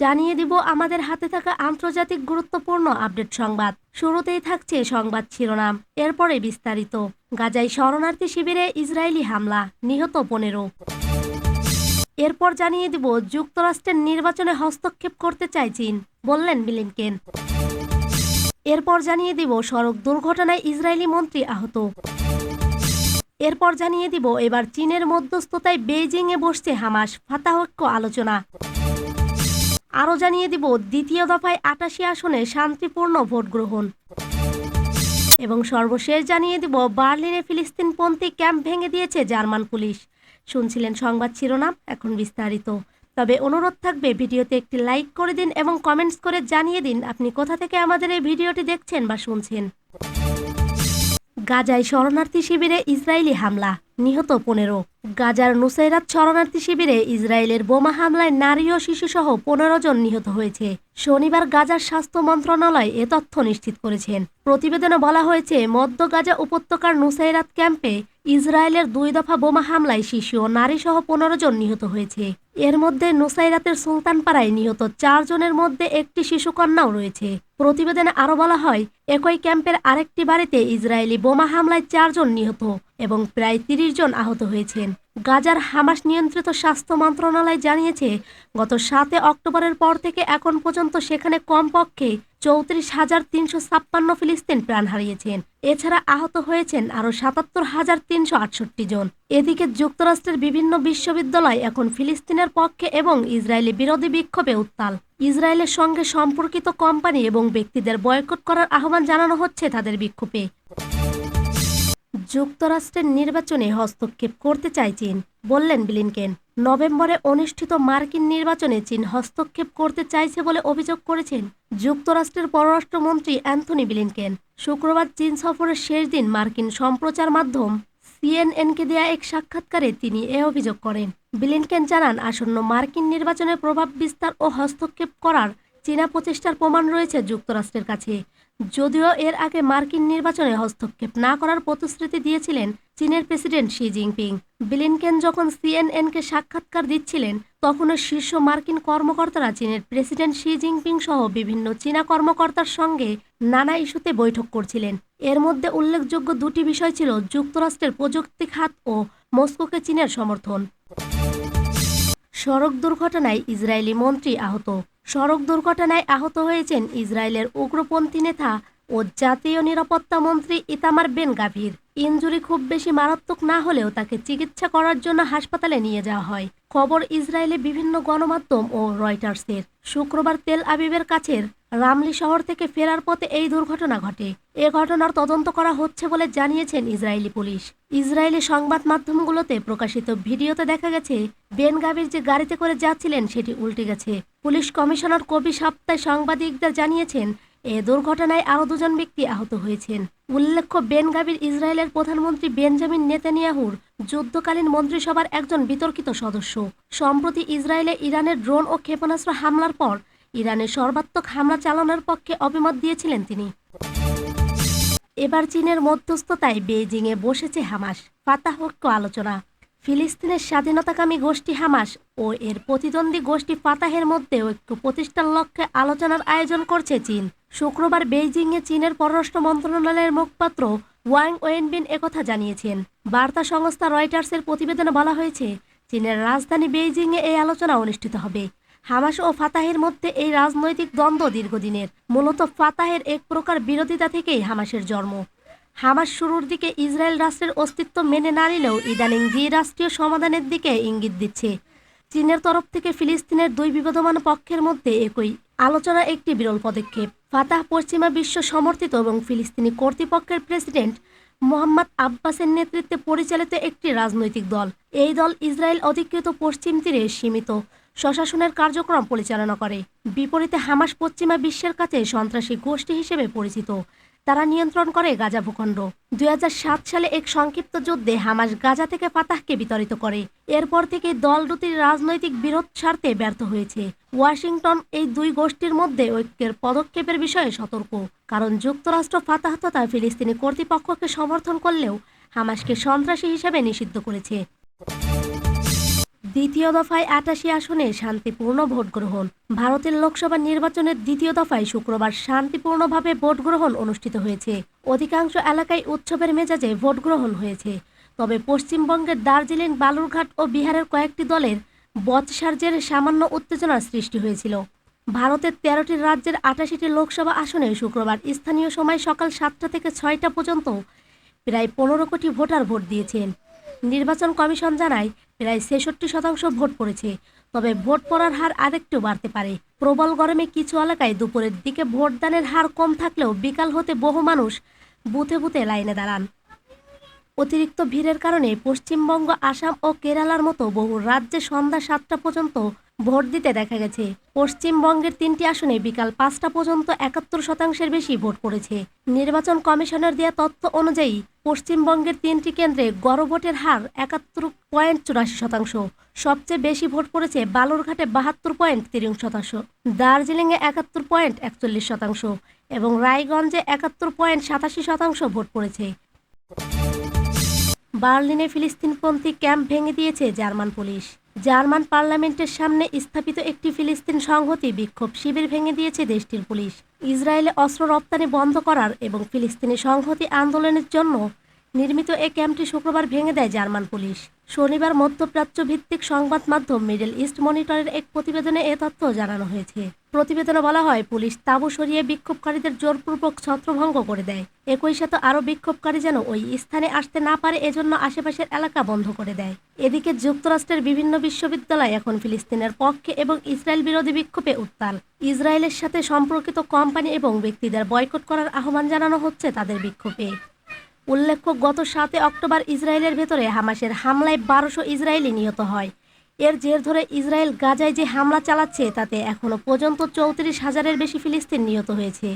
জানিয়ে দিব আমাদের হাতে থাকা আন্তর্জাতিক গুরুত্বপূর্ণ আপডেট সংবাদ। শুরুতেই থাকছে সংবাদ শিরোনাম, এরপরে বিস্তারিত। গাজায় শরণার্থী শিবিরে ইসরায়েলি হামলা, নিহত 15। এরপর জানিয়ে দিব যুক্তরাষ্ট্রের নির্বাচনে হস্তক্ষেপ করতে চায় চীন, বললেন ব্লিনকেন। এরপর জানিয়ে দিব সড়ক দুর্ঘটনায় ইসরায়েলি মন্ত্রী আহত। এরপর জানিয়ে দিব এবার চীনের মধ্যস্থতায় বেইজিংয়ে বসছে হামাস, ফাতাহ ঐক্য আলোচনা। আরও জানিয়ে দিব দ্বিতীয় দফায় ৮৮ আসনে শান্তিপূর্ণ ভোট গ্রহণ। এবং সর্বশেষ জানিয়ে দিব বার্লিনে ফিলিস্তিনপন্থী ক্যাম্প ভেঙে দিয়েছে জার্মান পুলিশ। শুনছিলেন সংবাদ শিরোনাম, এখন বিস্তারিত। তবে অনুরোধ থাকবে ভিডিওতে একটি লাইক করে দিন এবং কমেন্টস করে জানিয়ে দিন আপনি কোথা থেকে আমাদের এই ভিডিওটি দেখছেন বা শুনছেন। গাজায় শরণার্থী শিবিরে ইসরায়েলি হামলা, নিহত 15। গাজার নুসাইরাত শরণার্থী শিবিরে ইসরায়েলের বোমা হামলায় নারী ও শিশুসহ 15 জন নিহত হয়েছে। শনিবার গাজার স্বাস্থ্য মন্ত্রণালয় এ তথ্য নিশ্চিত করেছেন। প্রতিবেদনে বলা হয়েছে, মধ্য গাজা উপত্যকার নুসাইরাত ক্যাম্পে ইসরায়েলের 2 দফা বোমা হামলায় শিশু ও নারীসহ 15 জন নিহত হয়েছে। এর মধ্যে নুসাইরাতের সুলতানপাড়ায় নিহত 4 জনের মধ্যে একটি শিশুকন্যাও রয়েছে। প্রতিবেদনে আরও বলা হয়, একই ক্যাম্পের আরেকটি বাড়িতে ইসরায়েলি বোমা হামলায় 4 জন নিহত এবং প্রায় 30 জন আহত হয়েছেন। গাজার হামাস নিয়ন্ত্রিত স্বাস্থ্য মন্ত্রণালয় জানিয়েছে, গত 7 অক্টোবরের পর থেকে এখন পর্যন্ত সেখানে কমপক্ষে 34,356 ফিলিস্তিন প্রাণ হারিয়েছেন। এছাড়া আহত হয়েছেন আরও 77,368 জন। এদিকে যুক্তরাষ্ট্রের বিভিন্ন বিশ্ববিদ্যালয় এখন ফিলিস্তিনের পক্ষে এবং ইসরায়েলি বিরোধী বিক্ষোভে উত্তাল। ইসরায়েলের সঙ্গে সম্পর্কিত কোম্পানি এবং ব্যক্তিদের বয়কট করার আহ্বান জানানো হচ্ছে তাদের বিক্ষোভে। যুক্তরাষ্ট্রের নির্বাচনে হস্তক্ষেপ করতে চায় চীন, বললেন ব্লিনকেন। নভেম্বরে অনুষ্ঠিত মার্কিন নির্বাচনে চীন হস্তক্ষেপ করতে চাইছে বলে অভিযোগ করেছেন যুক্তরাষ্ট্রের পররাষ্ট্রমন্ত্রী অ্যান্থনি ব্লিনকেন। শুক্রবার চীন সফরের শেষ দিন মার্কিন সম্প্রচার মাধ্যম সিএনএনকে দেয়া এক সাক্ষাৎকারে তিনি এ অভিযোগ করেন। ব্লিনকেন জানান, আসন্ন মার্কিন নির্বাচনে প্রভাব বিস্তার ও হস্তক্ষেপ করার চীনা প্রচেষ্টার প্রমাণ রয়েছে যুক্তরাষ্ট্রের কাছে। যদিও এর আগে মার্কিন নির্বাচনে হস্তক্ষেপ না করার প্রতিশ্রুতি দিয়েছিলেন চীনের প্রেসিডেন্ট শি জিনপিং। ব্লিনকেন যখন সিএনএনকে সাক্ষাৎকার দিচ্ছিলেন, তখনও শীর্ষ মার্কিন কর্মকর্তারা চীনের প্রেসিডেন্ট শি জিনপিং সহ বিভিন্ন চীনা কর্মকর্তার সঙ্গে নানা ইস্যুতে বৈঠক করছিলেন। এর মধ্যে উল্লেখযোগ্য 2টি বিষয় ছিল যুক্তরাষ্ট্রের প্রযুক্তি খাত ও মস্কোকে চীনের সমর্থন। সড়ক দুর্ঘটনায় ইসরায়েলি মন্ত্রী আহত। সড়ক দুর্ঘটনায় আহত হয়েছেন ইসরায়েলের উগ্রপন্থী নেতা ও জাতীয় নিরাপত্তা মন্ত্রী ইতামার বেন গাভির। ইনজুরি খুব বেশি মারাত্মক না হলেও তাকে চিকিৎসা করার জন্য হাসপাতালে নিয়ে যাওয়া হয়। খবর ইসরায়েলে বিভিন্ন গণমাধ্যম ও রয়টার্সের। শুক্রবার তেল আবিবের কাছের রামলি শহর থেকে ফেরার পথে এই দুর্ঘটনা ঘটে। এ ঘটনার তদন্ত করা হচ্ছে বলে জানিয়েছেন ইসরায়েলি পুলিশ। ইসরায়েলি সংবাদ মাধ্যমগুলোতে প্রকাশিত ভিডিওতে দেখা গেছে, বেন গাভির যে গাড়িতে করে যাচ্ছিলেন সেটি উল্টে গেছে। পুলিশ কমিশনার কবি সপ্তাহে সাংবাদিকদের জানিয়েছেন, এ দুর্ঘটনায় আরও 2 জন ব্যক্তি আহত হয়েছেন। উল্লেখ্য, বেন গাভির ইসরায়েলের প্রধানমন্ত্রী বেঞ্জামিন নেতানিয়াহুর যুদ্ধকালীন মন্ত্রিসভার একজন বিতর্কিত সদস্য। সম্প্রতি ইসরায়েলে ইরানের ড্রোন ও ক্ষেপণাস্ত্র হামলার পর ইরানের সর্বাত্মক হামলা চালানোর পক্ষে অভিমত দিয়েছিলেন তিনি। এবার চীনের মধ্যস্থতায় বেইজিংয়ে বসেছে হামাস, ফাতাহ ঐক্য আলোচনা। ফিলিস্তিনের স্বাধীনতাকামী গোষ্ঠী হামাস ও এর প্রতিদ্বন্দ্বী গোষ্ঠী ফাতাহের মধ্যে ঐক্য প্রতিষ্ঠার লক্ষ্যে আলোচনার আয়োজন করছে চীন। শুক্রবার বেইজিংয়ে চীনের পররাষ্ট্র মন্ত্রণালয়ের মুখপাত্র ওয়াং ওয়েনবিন একথা জানিয়েছেন। বার্তা সংস্থা রয়টার্সের প্রতিবেদনে বলা হয়েছে, চীনের রাজধানী বেইজিংয়ে এই আলোচনা অনুষ্ঠিত হবে। হামাস ও ফাতাহের মধ্যে এই রাজনৈতিক দ্বন্দ্ব দীর্ঘদিনের। মূলত ফাতাহের এক প্রকার বিরোধিতা থেকেই হামাসের জন্ম। হামাস শুরুর দিকে ইসরায়েল রাষ্ট্রের অস্তিত্ব মেনে না নিলেও ইদানিং দ্বিরাষ্ট্রীয় সমাধানের দিকে ইঙ্গিত দিচ্ছে। চীনের তরফ থেকে ফিলিস্তিনের 2 বিবদমান পক্ষের মধ্যে একই আলোচনা একটি বিরল পদক্ষেপ। ফাতাহ পশ্চিমা বিশ্ব সমর্থিত এবং ফিলিস্তিনি কর্তৃপক্ষের প্রেসিডেন্ট মোহাম্মদ আব্বাসের নেতৃত্বে পরিচালিত একটি রাজনৈতিক দল। এই দল ইসরায়েল অধিকৃত পশ্চিম তীরে সীমিত স্বশাসনের কার্যক্রম পরিচালনা করে। বিপরীতে হামাস পশ্চিমা বিশ্বের কাছে সন্ত্রাসী গোষ্ঠী হিসেবে পরিচিত। তারা নিয়ন্ত্রণ করে গাজা ভূখণ্ড। 2007 সালে এক সংক্ষিপ্ত যুদ্ধে হামাস গাজা থেকে ফাতাহকে বিতাড়িত করে। এরপর থেকে দল দুটির রাজনৈতিক বিরোধ সারতে ব্যর্থ হয়েছে। ওয়াশিংটন এই 2 গোষ্ঠীর মধ্যে ঐক্যের পদক্ষেপের বিষয়ে সতর্ক, কারণ যুক্তরাষ্ট্র ফাতাহ তথা ফিলিস্তিনি কর্তৃপক্ষকে সমর্থন করলেও হামাসকে সন্ত্রাসী হিসেবে নিষিদ্ধ করেছে। দ্বিতীয় দফায় ৮৮ আসনে শান্তিপূর্ণ ভোট গ্রহণ। ভারতের লোকসভা নির্বাচনের দ্বিতীয় দফায় শুক্রবার শান্তিপূর্ণভাবে ভোট গ্রহণ অনুষ্ঠিত হয়েছে। অধিকাংশ এলাকায় উৎসবের মেজাজে ভোট গ্রহণ হয়েছে। তবে পশ্চিমবঙ্গের দার্জিলিং, বালুরঘাট ও বিহারের কয়েকটি দলের বচসার জেরে সামান্য উত্তেজনার সৃষ্টি হয়েছিল। ভারতের ১৩টি রাজ্যের ৮৮টি লোকসভা আসনে শুক্রবার স্থানীয় সময় সকাল ৭টা থেকে ৬টা পর্যন্ত প্রায় ১৫ কোটি ভোটার ভোট দিয়েছেন। নির্বাচন কমিশন জানায় প্রায় ৬৬% ভোট পড়েছে। তবে ভোট পড়ার হার আরেকটু বাড়তে পারে। প্রবল গরমে কিছু এলাকায় দুপুরের দিকে ভোটদানের হার কম থাকলেও বিকাল হতে বহু মানুষ বুথে বুথে লাইনে দাঁড়ান। অতিরিক্ত ভিড়ের কারণে পশ্চিমবঙ্গ, আসাম ও কেরালার মতো বহু রাজ্যে সন্ধ্যা ৭টা পর্যন্ত ভোট দিতে দেখা গেছে। পশ্চিমবঙ্গের ৩টি আসনে বিকাল ৫টা পর্যন্ত ৭১% বেশি ভোট পড়েছে। নির্বাচন কমিশনের দেওয়া তথ্য অনুযায়ী পশ্চিমবঙ্গের ৩টি কেন্দ্রে গড় ভোটের হার ৭১.৮৪%। সবচেয়ে বেশি ভোট পড়েছে বালুরঘাটে ৭২.৩০%, দার্জিলিংয়ে ৭১.৪১% এবং রায়গঞ্জে ৭১.৮৭% ভোট পড়েছে। বার্লিনে ফিলিস্তিনপন্থী ক্যাম্প ভেঙে দিয়েছে জার্মান পুলিশ। জার্মান পার্লামেন্টের সামনে স্থাপিত একটি ফিলিস্তিন সংহতি বিক্ষোভ শিবির ভেঙে দিয়েছে দেশটির পুলিশ। ইসরায়েলে অস্ত্র রপ্তানি বন্ধ করার এবং ফিলিস্তিনি সংহতি আন্দোলনের জন্য নির্মিত এই ক্যাম্পটি শুক্রবার ভেঙে দেয় জার্মান পুলিশ। শনিবার মধ্যপ্রাচ্য ভিত্তিক সংবাদ মাধ্যম মিডল ইস্ট মনিটরের এক প্রতিবেদনে এ তথ্য জানানো হয়েছে। প্রতিবেদনে বলা হয়, পুলিশ তাঁবু সরিয়ে বিক্ষোভকারীদের জোরপূর্বক ছত্রভঙ্গ করে দেয়। একই সাথে আরও বিক্ষোভকারী যেন ওই স্থানে আসতে না পারে এজন্য আশেপাশের এলাকা বন্ধ করে দেয়। এদিকে যুক্তরাষ্ট্রের বিভিন্ন বিশ্ববিদ্যালয় এখন ফিলিস্তিনের পক্ষে এবং ইসরায়েল বিরোধী বিক্ষোভে উত্তাল। ইসরায়েলের সাথে সম্পর্কিত কোম্পানি এবং ব্যক্তিদের বয়কট করার আহ্বান জানানো হচ্ছে তাদের বিক্ষোভে। উল্লেখ্য, গত ৭ অক্টোবর ইসরায়েলের ভেতরে হামাসের হামলায় ১২০০ ইসরায়েলি নিহত হয়। এর জের ধরে ইসরায়েল গাজায় যে হামলা চালাচ্ছে তাতে এখনও পর্যন্ত ৩৪,০০০-এর বেশি ফিলিস্তিনি নিহত হয়েছে।